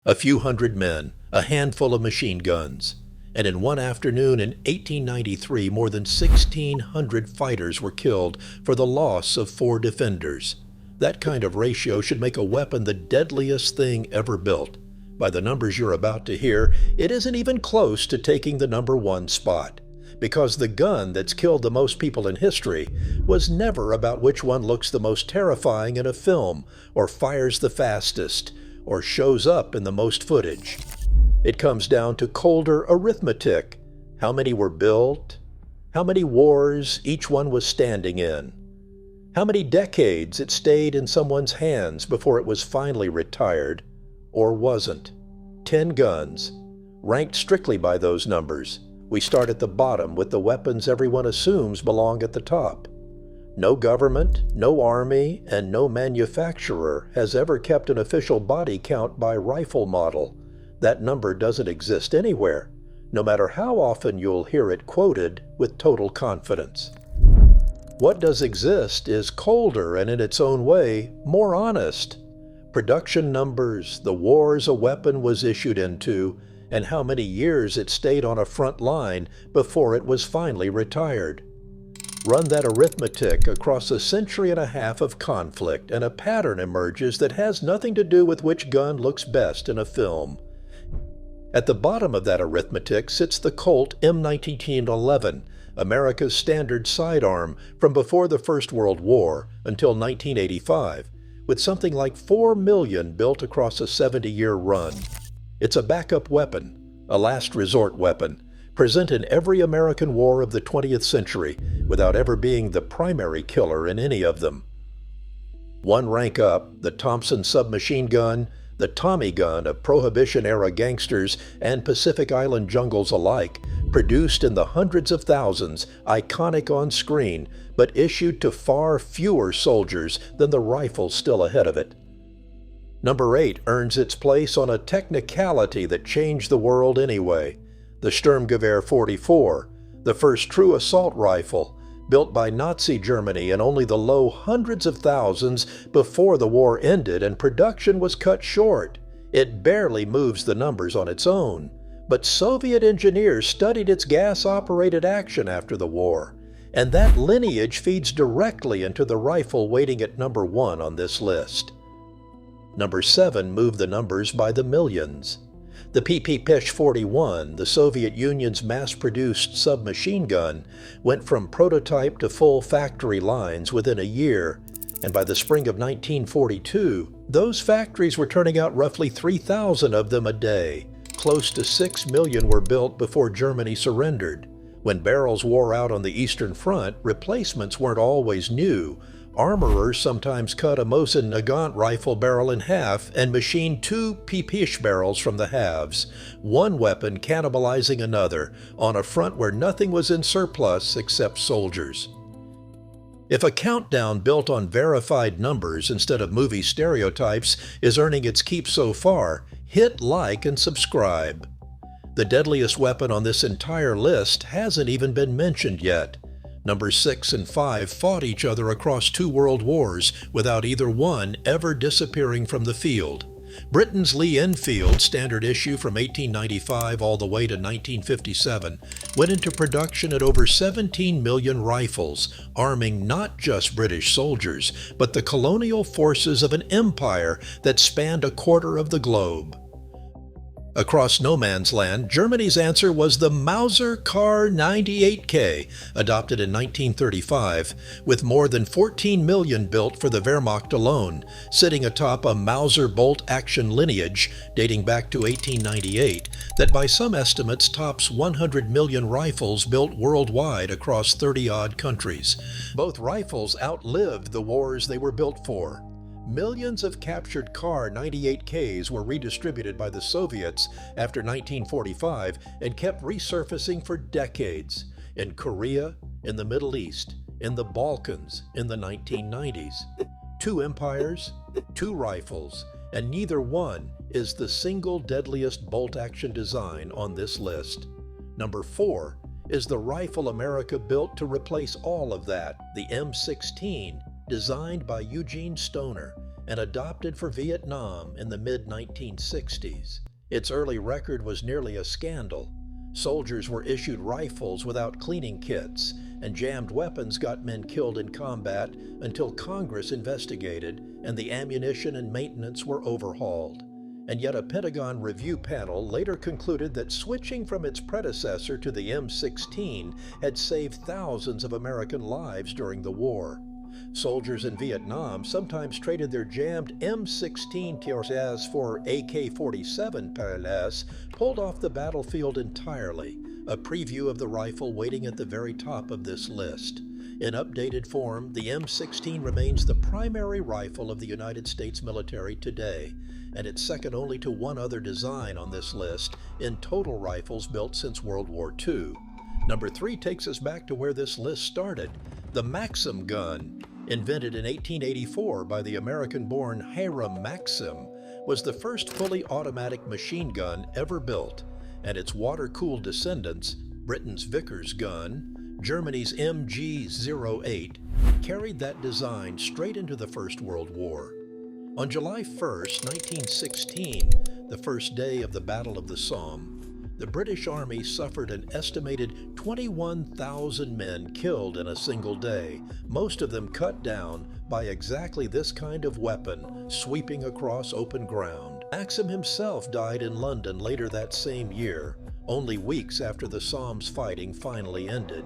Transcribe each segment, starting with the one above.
A few hundred men, a handful of machine guns, and in one afternoon in 1893 more than 1,600 fighters were killed for the loss of 4 defenders. That kind of ratio should make a weapon the deadliest thing ever built. By the numbers you're about to hear, it isn't even close to taking the #1 spot. Because the gun that's killed the most people in history was never about which one looks the most terrifying in a film, or fires the fastest, or shows up in the most footage. It comes down to colder arithmetic. How many were built? How many wars each one was standing in? How many decades it stayed in someone's hands before it was finally retired, or wasn't? 10 guns, ranked strictly by those numbers. We start at the bottom with the weapons everyone assumes belong at the top. No government, no army, and no manufacturer has ever kept an official body count by rifle model. That number doesn't exist anywhere, no matter how often you'll hear it quoted with total confidence. What does exist is colder and in its own way, more honest. Production numbers, the wars a weapon was issued into, and how many years it stayed on a front line before it was finally retired. Run that arithmetic across a century and a half of conflict, and a pattern emerges that has nothing to do with which gun looks best in a film. At the bottom of that arithmetic sits the Colt M1911, America's standard sidearm from before the First World War until 1985, with something like 4 million built across a 70-year run. It's a backup weapon, a last resort weapon, present in every American war of the 20th century without ever being the primary killer in any of them. One rank up, the Thompson submachine gun, the Tommy gun of Prohibition-era gangsters and Pacific Island jungles alike, produced in the hundreds of thousands, iconic on screen, but issued to far fewer soldiers than the rifle still ahead of it. Number 8 earns its place on a technicality that changed the world anyway. The Sturmgewehr 44, the first true assault rifle, built by Nazi Germany in only the low hundreds of thousands before the war ended and production was cut short. It barely moves the numbers on its own, but Soviet engineers studied its gas-operated action after the war, and that lineage feeds directly into the rifle waiting at number 1 on this list. Number 7 moved the numbers by the millions. The PP-41, the Soviet Union's mass-produced submachine gun, went from prototype to full factory lines within a year, and by the spring of 1942, those factories were turning out roughly 3,000 of them a day. Close to 6 million were built before Germany surrendered. When barrels wore out on the Eastern Front, replacements weren't always new. Armorers sometimes cut a Mosin-Nagant rifle barrel in half and machined 2 Pipish barrels from the halves, one weapon cannibalizing another, on a front where nothing was in surplus except soldiers. If a countdown built on verified numbers instead of movie stereotypes is earning its keep so far, hit like and subscribe. The deadliest weapon on this entire list hasn't even been mentioned yet. Numbers 6 and 5 fought each other across 2 world wars without either one ever disappearing from the field. Britain's Lee Enfield, standard issue from 1895 all the way to 1957, went into production at over 17 million rifles, arming not just British soldiers, but the colonial forces of an empire that spanned a quarter of the globe. Across no man's land, Germany's answer was the Mauser Kar 98K, adopted in 1935, with more than 14 million built for the Wehrmacht alone, sitting atop a Mauser bolt-action lineage dating back to 1898 that by some estimates tops 100 million rifles built worldwide across 30-odd countries. Both rifles outlived the wars they were built for. Millions of captured Kar 98Ks were redistributed by the Soviets after 1945 and kept resurfacing for decades in Korea, in the Middle East, in the Balkans in the 1990s. 2 empires, 2 rifles, and neither one is the single deadliest bolt-action design on this list. Number 4 is the rifle America built to replace all of that, the M16, designed by Eugene Stoner and adopted for Vietnam in the mid-1960s. Its early record was nearly a scandal. Soldiers were issued rifles without cleaning kits, and jammed weapons got men killed in combat until Congress investigated and the ammunition and maintenance were overhauled. And yet a Pentagon review panel later concluded that switching from its predecessor to the M16 had saved thousands of American lives during the war. Soldiers in Vietnam sometimes traded their jammed M16 tirs for AK-47 PLS pulled off the battlefield entirely, a preview of the rifle waiting at the very top of this list. In updated form, the M16 remains the primary rifle of the United States military today, and it's second only to one other design on this list in total rifles built since World War II. Number 3 takes us back to where this list started, the Maxim gun. Invented in 1884 by the American-born Hiram Maxim, was the first fully automatic machine gun ever built, and its water-cooled descendants, Britain's Vickers gun, Germany's MG-08, carried that design straight into the First World War. On July 1, 1916, the first day of the Battle of the Somme, the British Army suffered an estimated 21,000 men killed in a single day, most of them cut down by exactly this kind of weapon sweeping across open ground. Maxim himself died in London later that same year, only weeks after the Somme's fighting finally ended,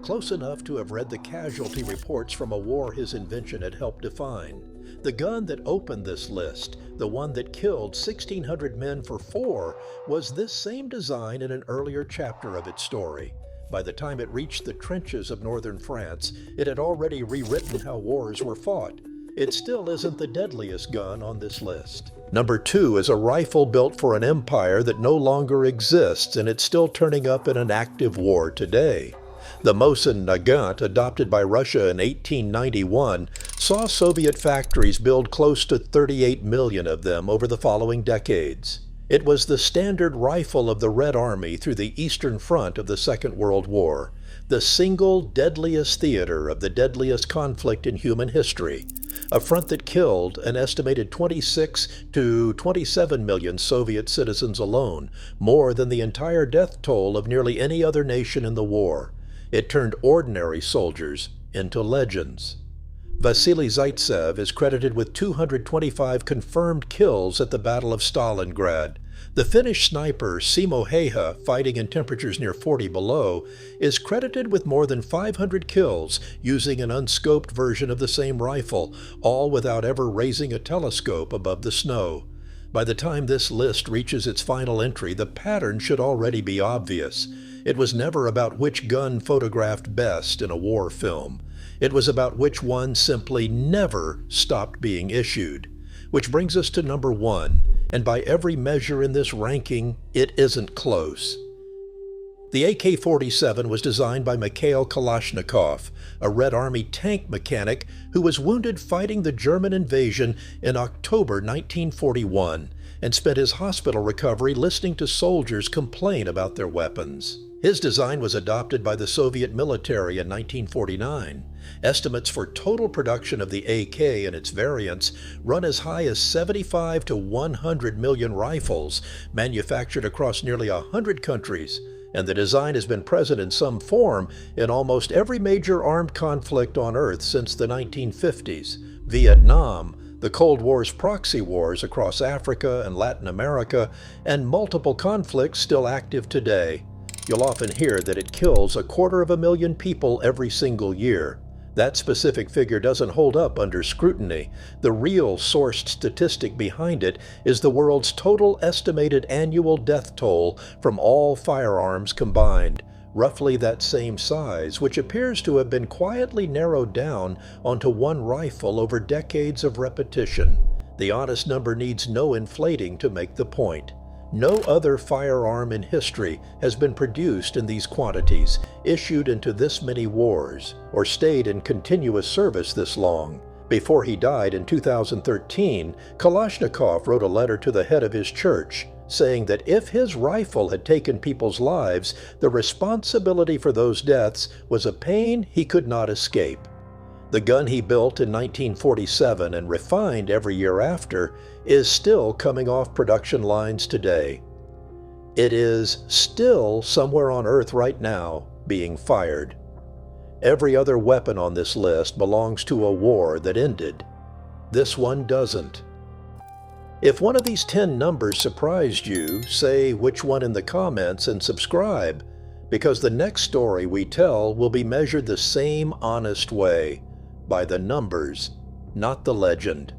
close enough to have read the casualty reports from a war his invention had helped define. The gun that opened this list, the one that killed 1,600 men for 4, was this same design in an earlier chapter of its story. By the time it reached the trenches of northern France, it had already rewritten how wars were fought. It still isn't the deadliest gun on this list. Number 2 is a rifle built for an empire that no longer exists, and it's still turning up in an active war today. The Mosin-Nagant, adopted by Russia in 1891, saw Soviet factories build close to 38 million of them over the following decades. It was the standard rifle of the Red Army through the Eastern Front of the Second World War, the single deadliest theater of the deadliest conflict in human history, a front that killed an estimated 26 to 27 million Soviet citizens alone, more than the entire death toll of nearly any other nation in the war. It turned ordinary soldiers into legends. Vasily Zaitsev is credited with 225 confirmed kills at the Battle of Stalingrad. The Finnish sniper Simo Heiha, fighting in temperatures near 40 below, is credited with more than 500 kills using an unscoped version of the same rifle, all without ever raising a telescope above the snow. By the time this list reaches its final entry, the pattern should already be obvious. It was never about which gun photographed best in a war film. It was about which one simply never stopped being issued. Which brings us to number 1, and by every measure in this ranking, it isn't close. The AK-47 was designed by Mikhail Kalashnikov, a Red Army tank mechanic who was wounded fighting the German invasion in October 1941 and spent his hospital recovery listening to soldiers complain about their weapons. His design was adopted by the Soviet military in 1949. Estimates for total production of the AK and its variants run as high as 75 to 100 million rifles, manufactured across nearly 100 countries, and the design has been present in some form in almost every major armed conflict on Earth since the 1950s. Vietnam, the Cold War's proxy wars across Africa and Latin America, and multiple conflicts still active today. You'll often hear that it kills 250,000 people every single year. That specific figure doesn't hold up under scrutiny. The real sourced statistic behind it is the world's total estimated annual death toll from all firearms combined, roughly that same size, which appears to have been quietly narrowed down onto one rifle over decades of repetition. The honest number needs no inflating to make the point. No other firearm in history has been produced in these quantities, issued into this many wars, or stayed in continuous service this long. Before he died in 2013, Kalashnikov wrote a letter to the head of his church, saying that if his rifle had taken people's lives, the responsibility for those deaths was a pain he could not escape. The gun he built in 1947 and refined every year after is still coming off production lines today. It is still somewhere on Earth right now being fired. Every other weapon on this list belongs to a war that ended. This one doesn't. If one of these 10 numbers surprised you, say which one in the comments and subscribe, because the next story we tell will be measured the same honest way, by the numbers, not the legend.